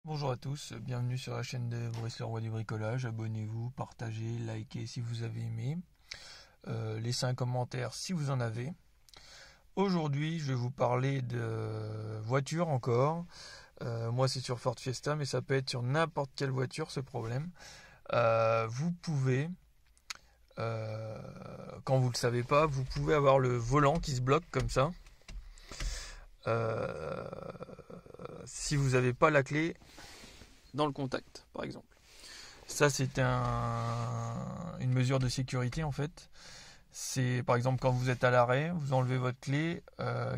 Bonjour à tous, bienvenue sur la chaîne de Boris le Roi du Bricolage. Abonnez-vous, partagez, likez si vous avez aimé. Laissez un commentaire si vous en avez. Aujourd'hui, je vais vous parler de voiture encore. Moi, c'est sur Ford Fiesta, mais ça peut être sur n'importe quelle voiture, ce problème. Vous pouvez, quand vous ne le savez pas, vous pouvez avoir le volant qui se bloque comme ça. Si vous n'avez pas la clé dans le contact, par exemple. Ça, c'est une mesure de sécurité, en fait. C'est, par exemple, quand vous êtes à l'arrêt, vous enlevez votre clé,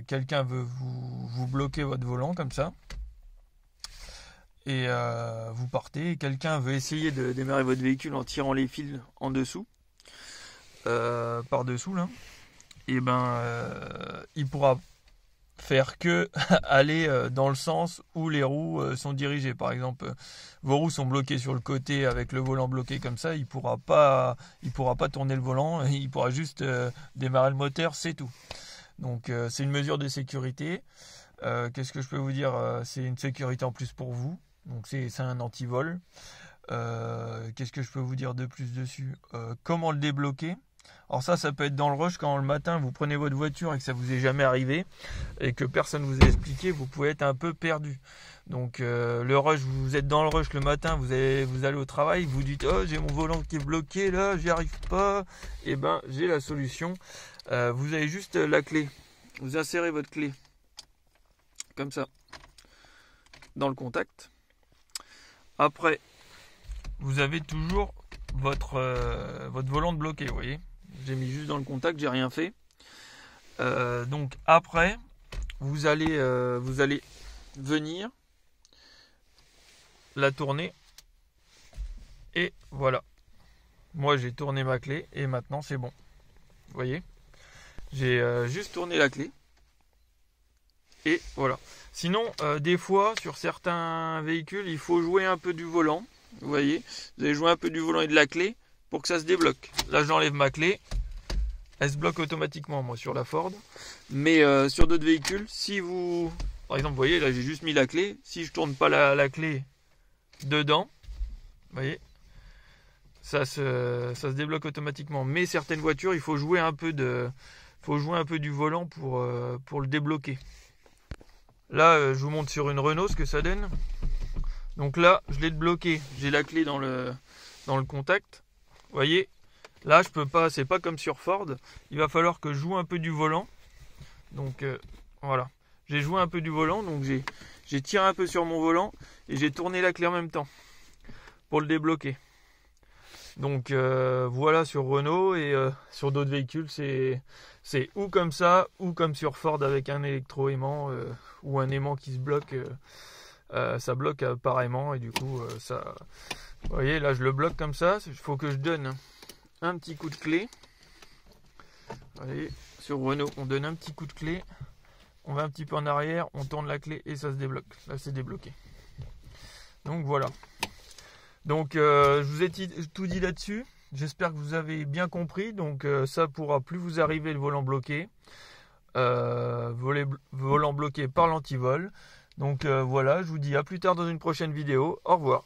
quelqu'un veut vous bloquer votre volant, comme ça, et vous partez, et quelqu'un veut essayer de démarrer votre véhicule en tirant les fils en dessous, par-dessous, là, et il pourra faire que aller dans le sens où les roues sont dirigées. Par exemple, vos roues sont bloquées sur le côté avec le volant bloqué comme ça, il pourra pas tourner le volant, il pourra juste démarrer le moteur, c'est tout. Donc c'est une mesure de sécurité. Qu'est-ce que je peux vous dire, c'est une sécurité en plus pour vous. Donc c'est un anti-vol. Qu'est-ce que je peux vous dire de plus dessus? Comment le débloquer? Alors ça peut être dans le rush, quand le matin vous prenez votre voiture et que ça vous est jamais arrivé et que personne vous a expliqué, vous pouvez être un peu perdu. Donc le rush, vous êtes dans le rush le matin, vous allez au travail, vous dites oh j'ai mon volant qui est bloqué là, j'y arrive pas. Et j'ai la solution. Vous avez juste la clé, vous insérez votre clé comme ça dans le contact. Après vous avez toujours votre volant bloqué, vous voyez. J'ai mis juste dans le contact, j'ai rien fait. Donc après, vous allez venir la tourner. Et voilà. Moi j'ai tourné ma clé et maintenant c'est bon. Vous voyez, j'ai juste tourné la clé. Et voilà. Sinon, des fois, sur certains véhicules, il faut jouer un peu du volant. Vous voyez, vous allez jouer un peu du volant et de la clé pour que ça se débloque. Là, j'enlève ma clé. Elle se bloque automatiquement, moi, sur la Ford. Mais sur d'autres véhicules, si vous... Par exemple, vous voyez, là, j'ai juste mis la clé. Si je tourne pas la clé dedans, vous voyez, ça se débloque automatiquement. Mais certaines voitures, il faut jouer un peu du volant pour le débloquer. Là, je vous montre sur une Renault ce que ça donne. Donc là, je l'ai bloqué. J'ai la clé dans le contact. Vous voyez, là, je peux pas. C'est pas comme sur Ford. Il va falloir que je joue un peu du volant. Donc voilà. J'ai joué un peu du volant. Donc j'ai tiré un peu sur mon volant et j'ai tourné la clé en même temps pour le débloquer. Donc voilà, sur Renault et sur d'autres véhicules, c'est ou comme ça ou comme sur Ford avec un électro-aimant ou un aimant qui se bloque. Ça bloque par aimant et du coup ça. Vous voyez, là je le bloque comme ça. Il faut que je donne un petit coup de clé. Allez, sur Renault, on donne un petit coup de clé. On va un petit peu en arrière, on tourne la clé et ça se débloque. Là c'est débloqué. Donc voilà. Donc je vous ai tout dit là-dessus. J'espère que vous avez bien compris. Donc ça pourra plus vous arriver le volant bloqué. Volant bloqué par l'antivol. Donc voilà, je vous dis à plus tard dans une prochaine vidéo. Au revoir.